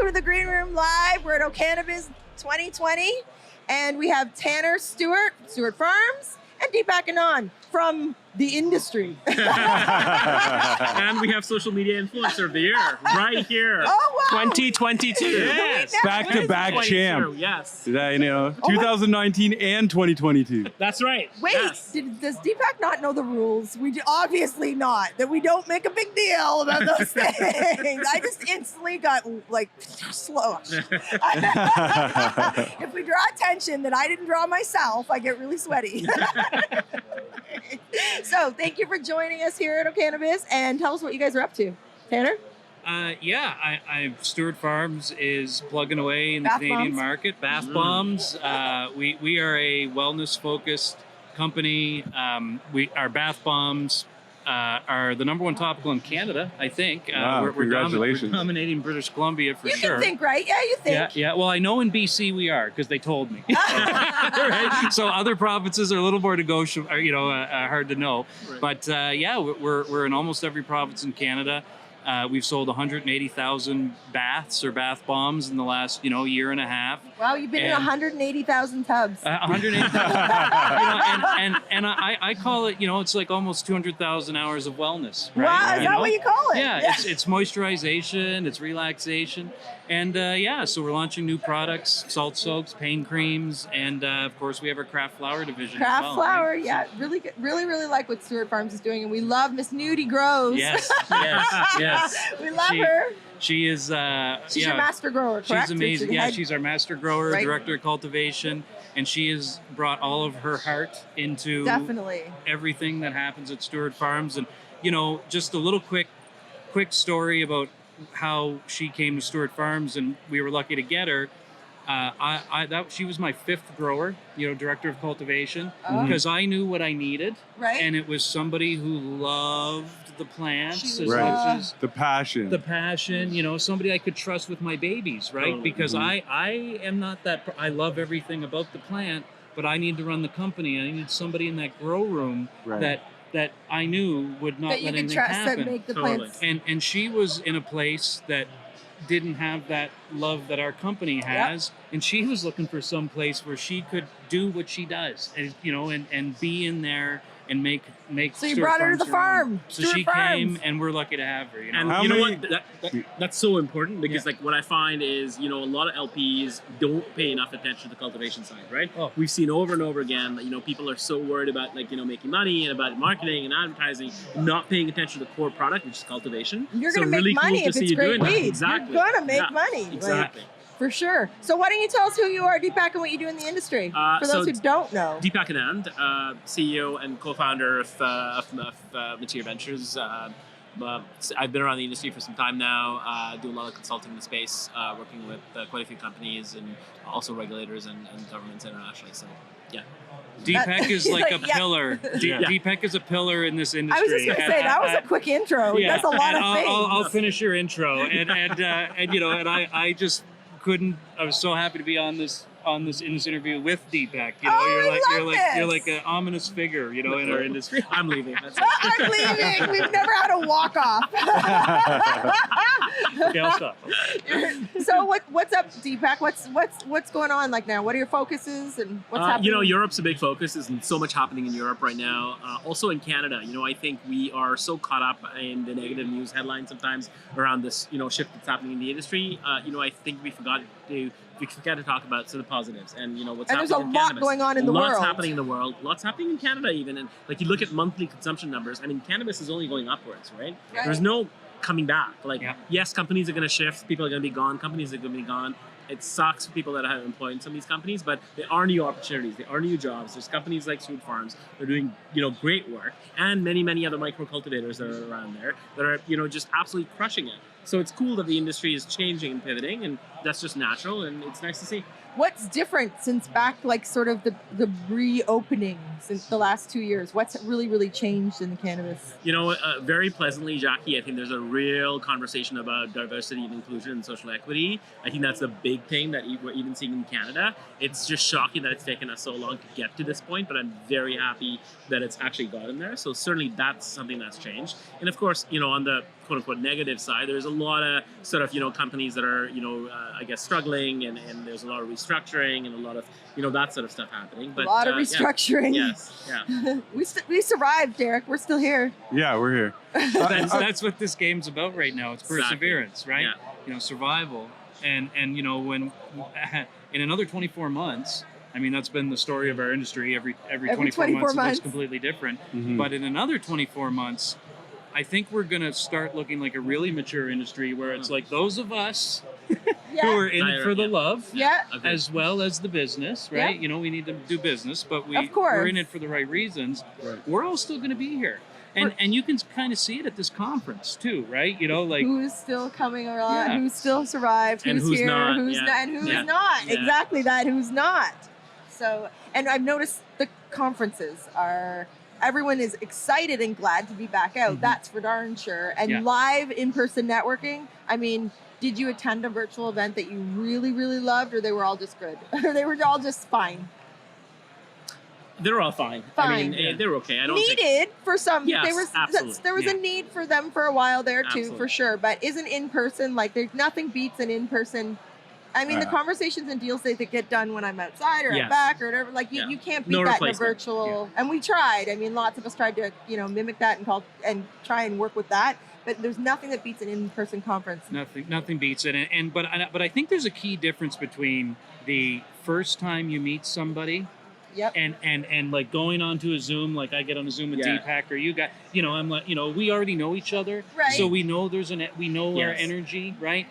welcome to the Green Room Live. We're at O'Cannabis 2020, and we have Tanner Stewart, Stewart Farms, and Deepak Anand from the industry. And we have social media influencer of the year right here. Oh, wow. 2022. Yes. Back-to-back champ. Yes. That, 2019 and 2022. That's right. Wait, Yes. does Deepak not know the rules? Obviously not. That we don't make a big deal about those things. I just instantly got slow. If we draw attention that I didn't draw myself, I get really sweaty. So thank you for joining us here at O'Cannabis, and tell us what you guys are up to. Tanner? Stewart Farms is plugging away in the Bath Canadian bombs? market. Bath bombs. We are a wellness-focused company. Our bath bombs are the #1 topical in Canada, I think. Wow, congratulations. We're dominating British Columbia for You sure. can think, right? Yeah, you think. Yeah. Well, I know in BC we are because they told me. Right? So other provinces are a little more negotiable, hard to know. Right. But we're in almost every province in Canada. We've sold 180,000 baths or bath bombs in the last, year and a half. Wow, you've been in 180,000 tubs. 180,000. and I call it, it's like almost 200,000 hours of wellness. Right? Wow, is that what you call it? Yeah, it's moisturization, it's relaxation. And so we're launching new products, salt soaks, pain creams, and of course we have our craft flower division as Craft well, flower, right? yeah. Really good. Really like what Stewart Farms is doing, and we love Miss Nudie Grows. Yes. We love her. She is, She's your master grower, correct? She's amazing. Or Yeah, head- she's our master grower, Right. director of cultivation, and she has brought all of her heart into Definitely. everything that happens at Stewart Farms. And, just a little quick story about how she came to Stewart Farms, and we were lucky to get her. She was my 5th grower, director of cultivation, because I knew what I needed, Right. and it was somebody who loved the plants She as was, much as The passion. the passion, somebody I could trust with my babies, right? Totally. Because I am not that, I love everything about the plant, but I need to run the company. I needed somebody in that grow room Right. that I knew would not that you let can anything trust happen. that make the Totally. plants. And she was in a place that didn't have that love that our company has, and she was looking for some place where she could do what she does, and and be in there and make. So you Stewart brought her to Farms the her own. farm, So Stewart she Farms. came, and we're lucky to have her. And How you know many- what? That's so important because, Yeah. what I find is, a lot of LPs don't pay enough attention to the cultivation side, right? Oh. We've seen over and over again that, people are so worried about, making money and about marketing and advertising, not paying attention to the core product, which is cultivation. You're So going to make really cool money to if see it's you great doing that. weed. Exactly. You're going to make Yeah, money. Exactly. For sure. So why don't you tell us who you are, Deepak, and what you do in the industry? For so those who don't know. Deepak Anand, CEO and co-founder of Mateer Ventures. I've been around the industry for some time now, do a lot of consulting in the space, working with quite a few companies and also regulators and governments internationally. So, yeah. Deepak is like a Yeah. pillar. Yeah. Deepak is a pillar in this industry. I was just going to say, that was a quick intro. He does a lot and of things. I'll finish your intro, and I just couldn't. I was so happy to be in this interview with Deepak. You're like an ominous figure, in our industry. I'm leaving. That's it. I'm leaving. We've never had a walk off. Okay, I'll stop. So what's up, Deepak? What's going on now? What are your focuses and what's happening? Europe's a big focus. There's so much happening in Europe right now. Also in Canada, I think we are so caught up in the negative news headlines sometimes around this, shift that's happening in the industry. I think we forgot to talk about the positives and what's And happening there's a in lot cannabis. going on in the Lots world. happening in the world. Lots happening in Canada even. And you look at monthly consumption numbers. I mean, cannabis is only going upwards, right? Right. There's no coming back. Yeah. Yes, companies are going to shift. People are going to be gone. Companies are going to be gone. It sucks for people that are employed in some of these companies, but there are new opportunities. There are new jobs. There's companies like Stewart Farms that are doing, great work, and many other micro cultivators that are around there that are, just absolutely crushing it. So it's cool that the industry is changing and pivoting, and that's just natural, and it's nice to see. What's different since back, sort of the reopening since the last 2 years? What's really changed in the cannabis? Very pleasantly, Jackie, I think there's a real conversation about diversity and inclusion and social equity. I think that's a big thing that we're even seeing in Canada. It's just shocking that it's taken us so long to get to this point, but I'm very happy that it's actually gotten there. So certainly that's something that's changed. And of course, on the quote-unquote negative side, there's a lot of sort of companies that are I guess struggling, and there's a lot of restructuring and a lot of that sort of stuff happening. But a lot of yeah. restructuring. Yes, yeah. We survived, Derek. We're still here. Yeah, we're here. That's what this game's about right now. It's Exactly. perseverance, right? Yeah. Survival, and when in another 24 months. I mean, that's been the story of our industry. Every 24 months, it looks completely different. Mhm. But in another 24 months, I think we're going to start looking like a really mature industry where it's like those of us who Yeah. are in it for the love, Yeah. Agreed. as well as the business, right? We need to do business, but Of course. we're in it for the right reasons. Right. We're all still going to be here. And you can kind of see it at this conference too, right? Like who's still coming around, Yeah. who's still survived, And who's who's here, not, who's yeah. not, and who's Yeah. not. Yeah. Exactly that, who's not. So, and I've noticed the conferences are, everyone is excited and glad to be back out. Mhm. That's for darn sure. And Yeah. live in-person networking, I mean, did you attend a virtual event that you really, really loved, or they were all just good? Or they were all just fine? They're all fine. I Fine. mean, they're okay. I don't think. Needed for some. Yes, there was absolutely. a Yeah. need for them for a while there too, Absolutely. for sure. But isn't in person, like, there's nothing beats an in person. I mean, the conversations and deals that get done when I'm outside or Yes. at back or whatever, like Yeah. you can't beat No that in a replacement. virtual. And we tried. I mean, lots of us tried to mimic that and try and work with that. But there's nothing that beats an in-person conference. nothing beats it. But I think there's a key difference between the first time you meet somebody Yep. and like going onto a Zoom, like I get on a Zoom with Yeah. Deepak, or you got, I'm like, we already know each other, Right. so we know we know our Yes. energy, right?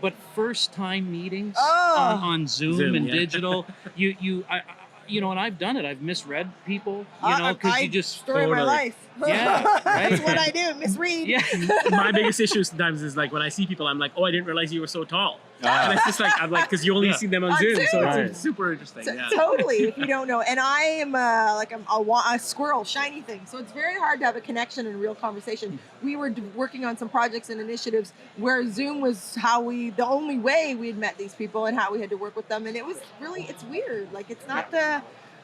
But first time meetings Oh. on Zoom, Zoom, and yeah. digital, and I've done it. I've misread people, I because you just story of my totally. life. Yeah, That's right. what I do. Misread. yeah. My biggest issue sometimes is like when I see people, I'm like, oh, I didn't realize you were so tall. And Ah, it's just like I'm like, because you only Yeah. see them on On Zoom, so Zoom. it's Right. super interesting. So- Yeah. Totally, if you don't know. And I am a squirrel, shiny thing. So it's very hard to have a connection and a real conversation. We were working on some projects and initiatives where Zoom was the only way we had met these people and how we had to work with them. And it was really, it's weird. Like, it's not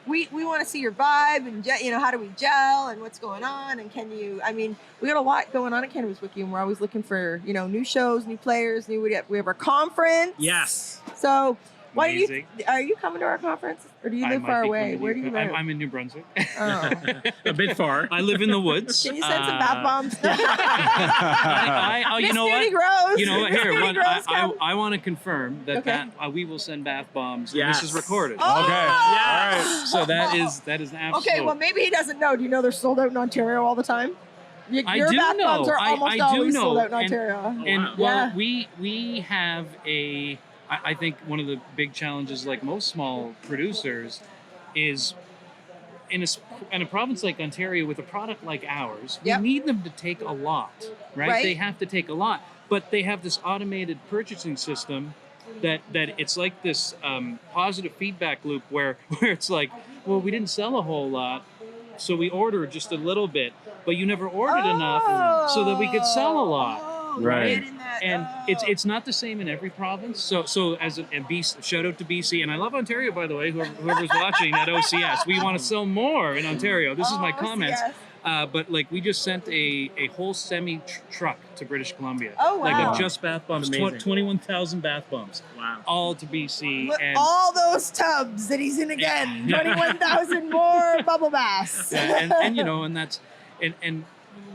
we want to see your vibe and, how do we gel and what's going on. And we got a lot going on at Cannabis Wiki, and we're always looking for, new shows, new players, we have our conference. Yes. So why don't Amazing. are you coming to our conference, or do you I live might far be away? coming to Where do you live? I'm in New Brunswick. Oh. A bit far. I live in the woods. Can you send some bath bombs? Oh, you Miss know Judy what? Gross. You know what? Miss Here, Judy Gross, come. I want to confirm that Okay. we will send bath bombs. And Yes. this is recorded. Oh! Okay. Yes. All right. So that is an absolute. Okay, well, maybe he doesn't know. Do you know they're sold out in Ontario all the time? I Your do bath bombs know. are I almost do always know. sold out in And- Ontario. And Wow. well, Yeah. we have I think one of the big challenges, like most small producers, is in a province like Ontario with a product like ours, Yep. we need them to take a lot, right? Right. They have to take a lot, but they have this automated purchasing system that it's like this positive feedback loop where it's like, well, we didn't sell a whole lot, so we ordered just a little bit, but you never ordered enough so that we could sell a lot. Oh, Right. get in that- And oh. it's not the same in every province. So as a BC, shout out to BC, and I love Ontario, by the way. Whoever's watching at OCS, we want to sell more in Ontario. This is my Oh, comments. yes. But like we just sent a whole semi truck to British Columbia. Oh, Like wow. of just bath bombs, Amazing. 21,000 bath bombs, Wow. all to BC. Look, And all those tubs that he's in again. Yeah. 21,000 more bubble baths. yeah, and that's and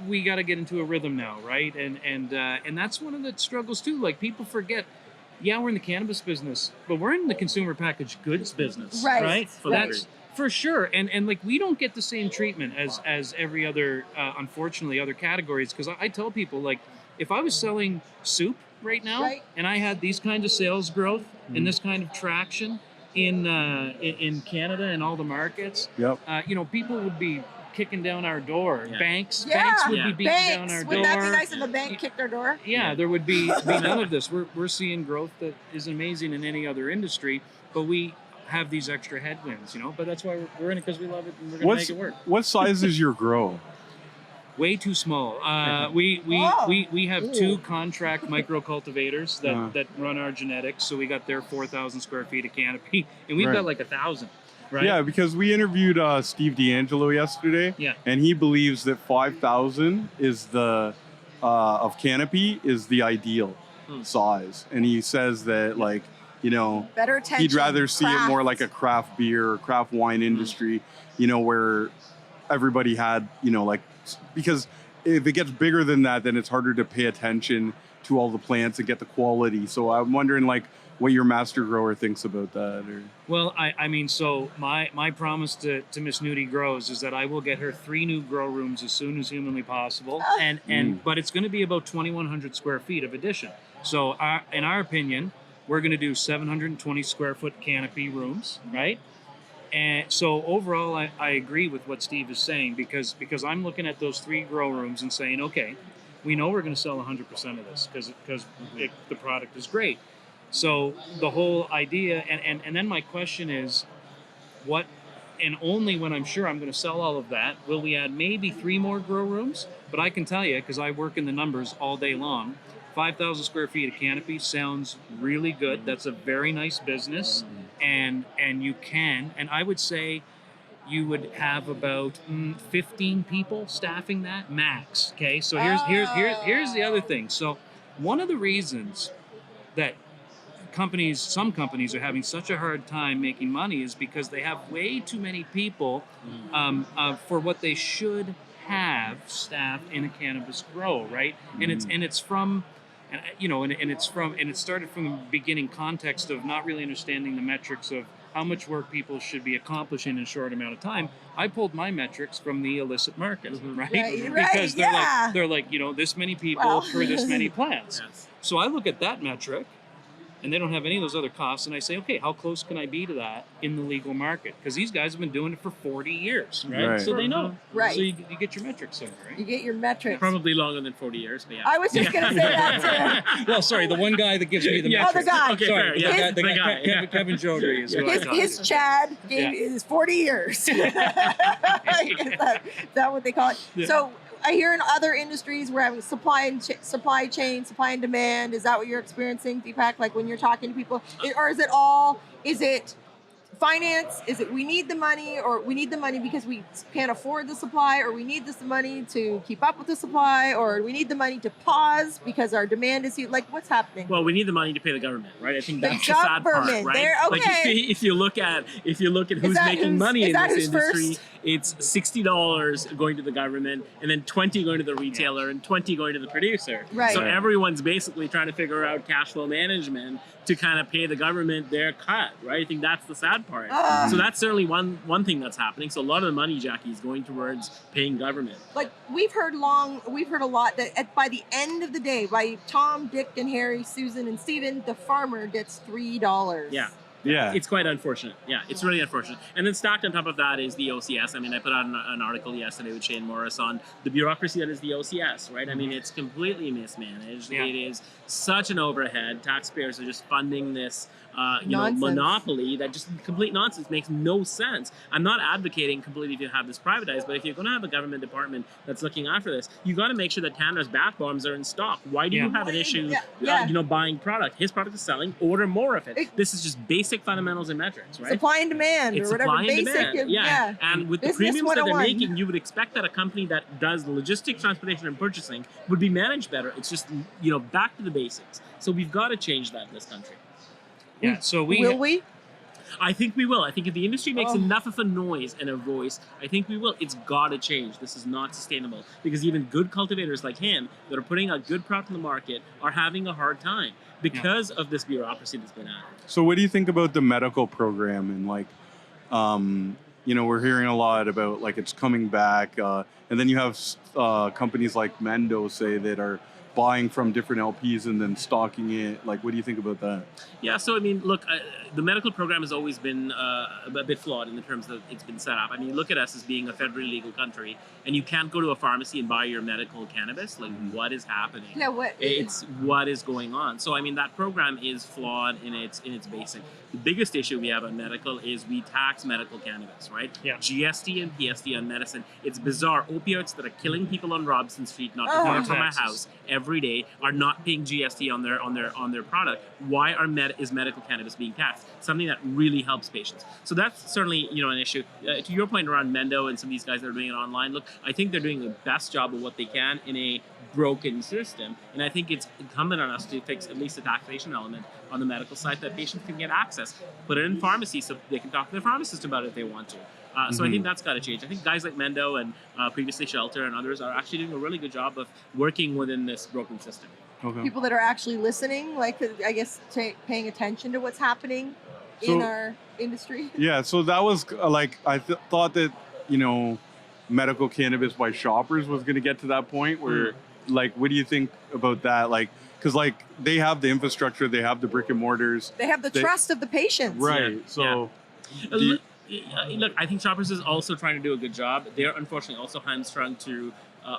we got to get into a rhythm now, right? And that's one of the struggles too. Like people forget, yeah, we're in the cannabis business, but we're in the consumer packaged goods business, Right. right? Fully That's for sure. And like we don't get the same treatment as every other, unfortunately, other categories. Because I tell people, like, if I was selling soup right now Right. and I had these kind of sales growth and this kind of traction in Canada and all the markets, Yep. people would be kicking down our door. Yeah. Banks Yeah. would be beating down Banks. our Wouldn't door. that be nice if a bank kicked our door? Yeah, there would be none of this. We're seeing growth that is amazing in any other industry, but we have these extra headwinds, But that's why we're in it, because we love it and we're going to make it work. What size is your grow? Way too small. We Oh. have Ooh. 2 contract micro cultivators Uh-huh. that run our genetics. So we got their 4,000 square feet of canopy, and we've Right. got like 1,000. Right? Yeah, because we interviewed Steve D'Angelo yesterday, Yeah. and he believes that 5,000 is the of canopy is the ideal Hmm. size, and he says that like Better attention. he'd rather see it more like a craft. craft beer or craft wine industry, where everybody had like because if it gets bigger than that, then it's harder to pay attention to all the plants and get the quality. So I'm wondering like what your master grower thinks about that. Or Well, I mean, so my promise to Miss Nudie Grows is that I will get her 3 new grow rooms as soon as humanly possible, and but it's going to be about 2,100 square feet of addition. So in our opinion, we're going to do 720 square foot canopy rooms, right? And so overall, I agree with what Steve is saying because I'm looking at those 3 grow rooms and saying, okay, we know we're going to sell 100% of this because the product is great. So the whole idea, and then my question is, what, and only when I'm sure I'm going to sell all of that, will we add maybe 3 more grow rooms? But I can tell you, because I work in the numbers all day long, 5,000 square feet of canopy sounds really good. That's a very nice business, and you can, and I would say you would have about 15 people staffing that max. Okay, so here's the other thing. So one of the reasons that some companies are having such a hard time making money is because they have way too many people for what they should have staffed in a cannabis grow, right? And it's from, and it started from the beginning context of not really understanding the metrics of how much work people should be accomplishing in a short amount of time. I pulled my metrics from the illicit market, right? Right, Because yeah. they're like this many people Wow. for this many plants. Yes. So I look at that metric, and they don't have any of those other costs, and I say, okay, how close can I be to that in the legal market? Because these guys have been doing it for 40 years, right? Right. So they know. Right. So you get your metrics in, You right? get your metrics. Probably longer than 40 years, but yeah. I was just going to say that Well, sorry, the one guy that gives me the Yeah. Oh, the metrics. guy. Okay, Sorry, fair. the Yeah. guy, The guy, yeah. Kevin Jodry is who I too. talked His to. Chad gave Yeah. is 40 years. Is that what they call it? Yeah. So I hear in other industries we're having supply chain, supply and demand. Is that what you're experiencing, Deepak? Like when you're talking to people, or is it finance? Is it we need the money, or we need the money because we can't afford the supply, or we need this money to keep up with the supply, or we need the money to pause because our demand is huge? Like what's happening? Well, we need the money to pay the government, right? I think The that's the sad part, government, right? they're- Like okay. if you look at who's that making who's- money is in that this who's industry, first? it's $60 going to the government, and then 20 going to the retailer, and 20 going to the producer. Right. So Right. everyone's basically trying to figure out cash flow management to kind of pay the government their cut, right? I think that's the sad part. Ah. So that's certainly one thing that's happening. So a lot of the money, Jackie, is going towards paying government. Like we've heard a lot that by the end of the day, by Tom, Dick, and Harry, Susan, and Steven, the farmer gets $3. Yeah. yeah, It's quite unfortunate. Yeah, it's really unfortunate. And then stacked on top of that is the OCS. I mean, I put out an article yesterday with Shane Morris on the bureaucracy that is the OCS, right? I mean, it's completely mismanaged. Yeah. It is such an overhead. Taxpayers are just funding this, Nonsense. monopoly that just complete nonsense, makes no sense. I'm not advocating completely to have this privatized, but if you're going to have a government department that's looking after this, you got to make sure that Tanner's bath bombs are in stock. Why do you Yeah. have an issue, Yeah. buying product? His product is selling. Order more of it. It- This is just basic fundamentals and metrics, right? Supply and demand, It's or whatever. supply and Basic, demand. Yeah. And with the Business premiums that they're 101. making, you would expect that a company that does logistics, transportation, and purchasing would be managed better. It's just, back to the basics. So we've got to change that in this country. Yeah, so Will we? I think we will. I think if the industry makes Oh. enough of a noise and a voice, I think we will. It's got to change. This is not sustainable because even good cultivators like him that are putting a good product in the market are having a hard time because of this bureaucracy that's been added. So what do you think about the medical program and like, we're hearing a lot about like it's coming back, and then you have companies like Mendo say that are buying from different LPs and then stocking it. Like, what do you think about that? Yeah, so I mean, look, the medical program has always been a bit flawed in the terms that it's been set up. I mean, look at us as being a federally legal country, and you can't go to a pharmacy and buy your medical cannabis. Like, what is happening? Yeah, what? It's what is going on. So I mean, that program is flawed in its basic. The biggest issue we have on medical is we tax medical cannabis, right? Yeah. GST and PST on medicine. It's bizarre. Opioids that are killing people on Robson Street, not Oh. too far from my Taxes. house, every day are not paying GST on their product. Why is medical cannabis being taxed? Something that really helps patients. So that's certainly an issue. To your point around Mendo and some of these guys that are doing it online, look, I think they're doing the best job of what they can in a broken system, and I think it's incumbent on us to fix at least the taxation element on the medical side that patients can get access. Put it in pharmacy so they can talk to their pharmacist about it if they want to. So I think that's got to change. I think guys like Mendo and previously Shelter and others are actually doing a really good job of working within this broken system. Okay. People that are actually listening, like I guess paying attention to what's happening in our industry. Yeah, so that was like I thought that medical cannabis by shoppers was going to get to that point where like, what do you think about that? Like, because like they have the infrastructure, they have the brick and mortars, They have the trust of the patients. right? Yeah, So Look, I think Shoppers is also trying to do a good job. They're unfortunately also hamstrung to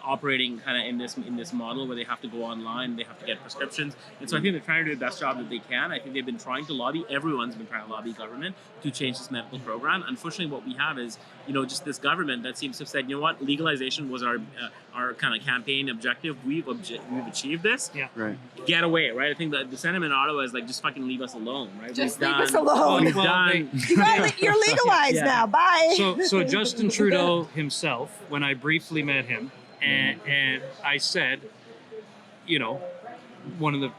operating kind of in this model where they have to go online, they have to get prescriptions, and so I think they're trying to do the best job that they can. I think they've been trying to lobby. Everyone's been trying to lobby government to change this medical program. Unfortunately, what we have is just this government that seems to have said, what, legalization was our kind of campaign objective. We've achieved this. Yeah. right. Get away, right? I think the sentiment in Ottawa is like, just fucking leave us alone, right? Just We've leave done- us alone. We've Well, done. You're legalized Yeah. now. Bye. So Justin Trudeau himself, when I briefly met him, and I said, one of the,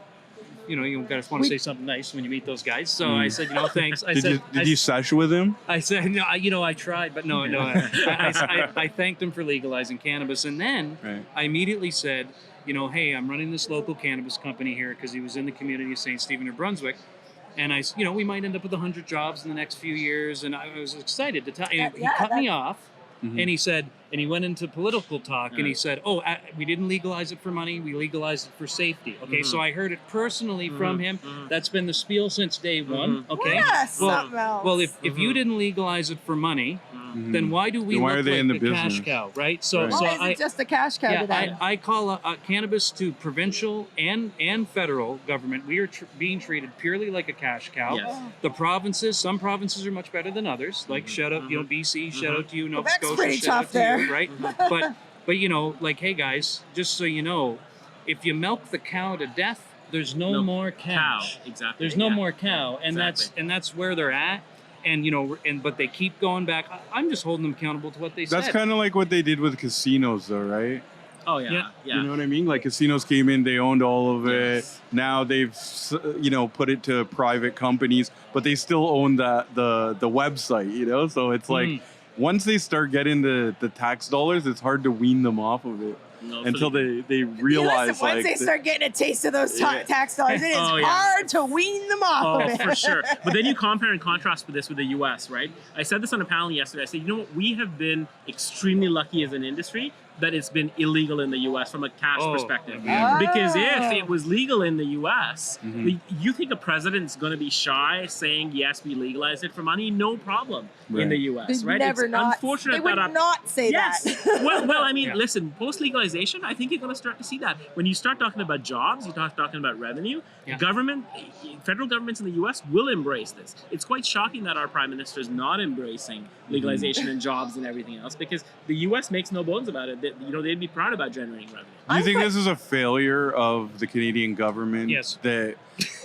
you guys want to say something nice when you meet those guys. So I said, thanks. I Did you sesh with him? I said, no, I tried, but no. I thanked him for legalizing cannabis, and then Right. I immediately said, hey, I'm running this local cannabis company here because he was in the community of St. Stephen, New Brunswick. And we might end up with 100 jobs in the next few years. And I was excited to tell. And he cut me off, and he said, and he went into political talk, and he said, we didn't legalize it for money, we legalized it for safety. Okay, so I heard it personally from him. That's been the spiel since day one. Okay. Yeah, something else. Well, if you didn't legalize it for money, then why do we Then why look are they like in the the cash business? cow, right? So, Right. so Why is it just a cash cow today? I call cannabis to provincial and federal government. We are being treated purely like a cash cow. Yes. The provinces, some provinces are much better than others. Like shout out, BC, shout out to you, Nova Quebec's Scotia, pretty shout out tough to you, there. right? But like, hey guys, just so you know, if you milk the cow to death, there's no Milk more Cow, cash. exactly. There's no yeah. more cow, and Exactly. that's where they're at. And but they keep going back. I'm just holding them accountable to what they That's said. kind of like what they did with casinos, though, right? Oh yeah, Yeah. yeah. You know what I mean? Like casinos came in, they owned all of it. Yes. Now they've put it to private companies, but they still own the website. So it's like once they start getting the tax dollars, it's hard to wean them off of it No, until for they realize Listen, once they start getting a taste of those tax dollars, it is Oh, yeah. hard to wean them off Oh, of it. for sure. But then you compare and contrast with this with the U.S., right? I said this on a panel yesterday. I said, what? We have been extremely lucky as an industry that it's been illegal in the U.S. from a cash perspective. yeah. Because if it was legal in the U.S., Mhm. you think a president's going to be shy saying, yes, we legalized it for money? No problem in Right. the U.S., They'd right? never It's not. unfortunate They would that not say Yes. that. well, I mean, Yeah. listen, post-legalization, I think you're going to start to see that. When you start talking about jobs, you start talking about revenue, Yeah. federal governments in the U.S. will embrace this. It's quite shocking that our prime minister is not embracing legalization and jobs and everything else, because the U.S. makes no bones about it. They'd be proud about generating revenue. Do you I'm think quite- this is a failure of the Canadian government? Yes. That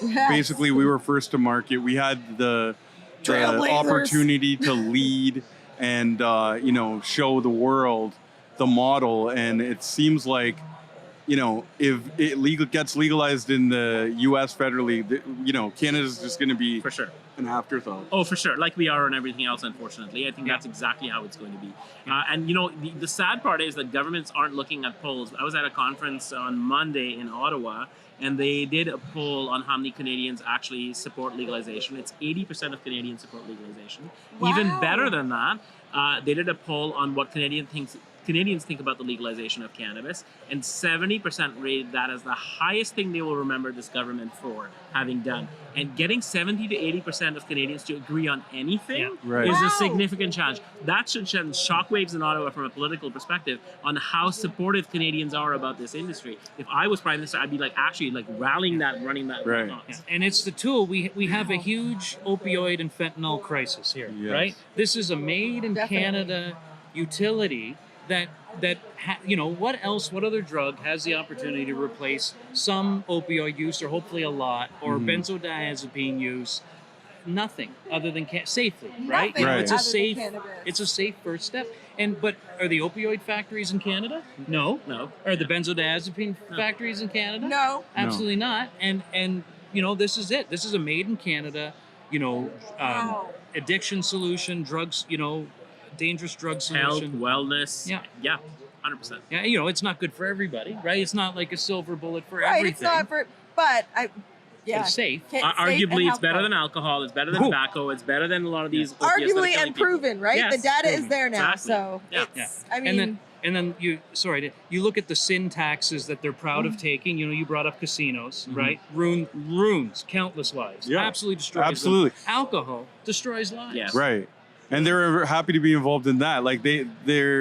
Yes. basically we were first to market. We had the Trailblazers. opportunity to lead and show the world the model, and it seems like if it gets legalized in the U.S. federally, Canada's just going to be For sure. an afterthought. Oh, for sure. Like we are on everything else, unfortunately. I think that's exactly how it's going to be. And the sad part is that governments aren't looking at polls. I was at a conference on Monday in Ottawa, and they did a poll on how many Canadians actually support legalization. It's 80% of Canadians support legalization. Even Wow. better than that, they did a poll on what Canadians think about the legalization of cannabis, and 70% rated that as the highest thing they will remember this government for having done. And getting 70 to 80% of Canadians to agree on anything Yeah. Right. is Wow. a significant challenge. That should send shockwaves in Ottawa from a political perspective on how supportive Canadians are about this industry. If I was Prime Minister, I'd be rallying that, running that. Right. nuts. Yeah. And it's the tool. We have a huge opioid and fentanyl crisis here, Yes. right? This is a made in Definitely. Canada utility what else? What other drug has the opportunity to replace some opioid use, or hopefully a lot, or benzodiazepine use? Nothing other than safely, right? Nothing Right. It's a other than safe. cannabis. It's a safe first step. But are the opioid factories in Canada? No. No. Are the benzodiazepine factories in Canada? No. Absolutely not. And this is it. This is a made in Canada, Wow. addiction solution, drugs, dangerous drug Health, solution. wellness. Yeah. Yeah. 100%. Yeah, it's not good for everybody, right? It's not like a silver bullet for Right. everything. It's not for. But yeah. It's safe. Safe and Arguably, it's better healthful. than alcohol. It's better than tobacco. It's better than a lot of these. opiates that are Arguably killing and people. proven, right? Yes, The data is proven. there now, Exactly. so Yeah. it's. I mean, And then you look at the sin taxes that they're proud of taking. You brought up casinos, right? Ruins countless lives. Yeah. Absolutely destroys them. Absolutely. Alcohol destroys lives. Yes. Right. And they're happy to be involved in that. Like they're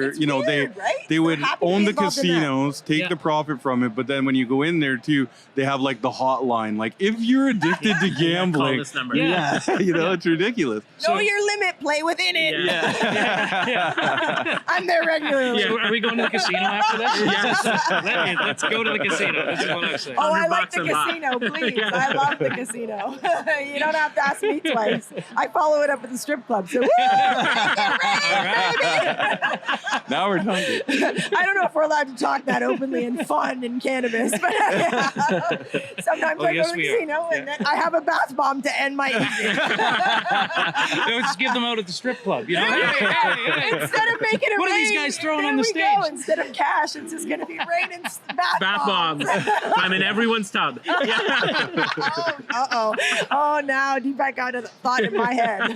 it's weird, right? they They're would happy to be own the involved in that. casinos, take Yeah. the profit from it, but then when you go in there too, they have like the hotline. Like if you're addicted to Call gambling, this number. Yeah. it's ridiculous. Know your limit. Play within it. Yeah. I'm there regularly. So are we going to the casino after this? Yes. Let's go to the casino. This is what I'm saying. Oh, I $100 like the a month. casino, please. I love the casino. You don't have to ask me twice. I follow it up with the strip club. So, woo! All right. Now we're talking. I don't know if we're allowed to talk that openly and fun in cannabis, but sometimes Oh, I yes, go to the we are. casino and then I have a bath bomb to end my evening. Let's give them out at the strip club. Hey, hey. Instead of making it What are rain, these guys throwing there on the we stage? Go. Instead of cash, it's just going to be rain and Bath bombs. I'm in everyone's tub. Yeah. Uh-oh. Oh, now Deepak got a thought in my head.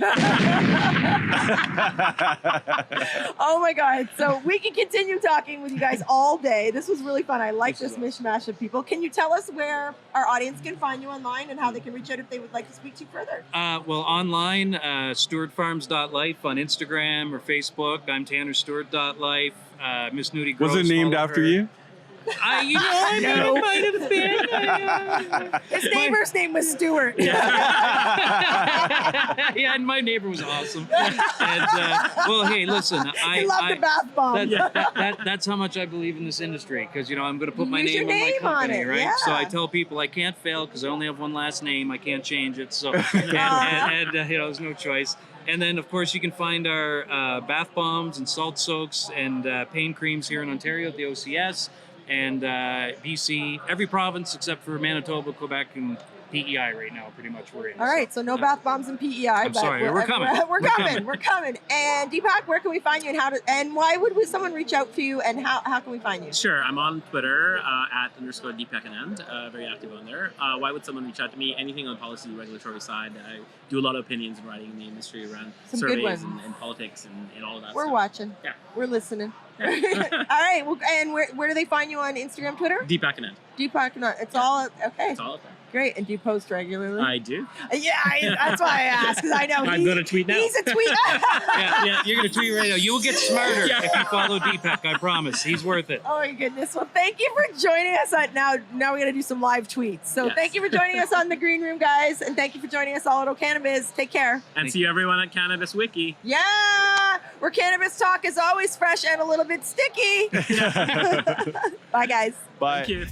Oh my God. So we can continue talking with you guys all day. This was really fun. I like this mishmash of people. Can you tell us where our audience can find you online and how they can reach out if they would like to speak to you further? Well, online, StewartFarms.life on Instagram or Facebook. I'm TannerStewart.life. Miss Nudie Was Gross, it named follow after her. you? No. might have been. His neighbor's name was Stuart. Yeah, and my neighbor was awesome. And well, hey, listen, He loved the bath bomb. that's how much I believe in this industry, because I'm going to put my Use your name on my name on company, it, right? yeah. So I tell people I can't fail because I only have one last name. I can't change it. So and there's no choice. And then, of course, you can find our bath bombs and salt soaks and pain creams here in Ontario at the OCS and BC, every province except for Manitoba, Quebec, and PEI right now, pretty much we're in. All right, so no bath bombs and PEI. I'm sorry, we're coming. We're coming. And Deepak, where can we find you, and why would someone reach out to you, and how can we find you? Sure, I'm on Twitter at _DeepAkanand, very active on there. Why would someone reach out to me? Anything on the policy regulatory side. I do a lot of opinions and writing in the industry around Some good surveys ones. and politics and all of that We're stuff. watching. Yeah. We're listening. All right. Well, and where do they find you on Instagram, Twitter? Deepakanand. Deepak, it's all okay. It's all up there. Great. And do you post regularly? I do. Yeah, that's why I asked, because I know I'm going to tweet now. He's a tweet. Yeah, you're going to tweet right now. You'll get smarter Yeah. if you follow Deepak, I promise. He's worth it. Oh my goodness. Well, thank you for joining us. Now we're going to do some live tweets. So Yes. thank you for joining us on the Green Room, guys. And thank you for joining us all at O'Cannabis. Take care. And see everyone at Cannabis Wiki. Yeah, where cannabis talk is always fresh and a little bit sticky. Bye, guys. Bye. Thank you.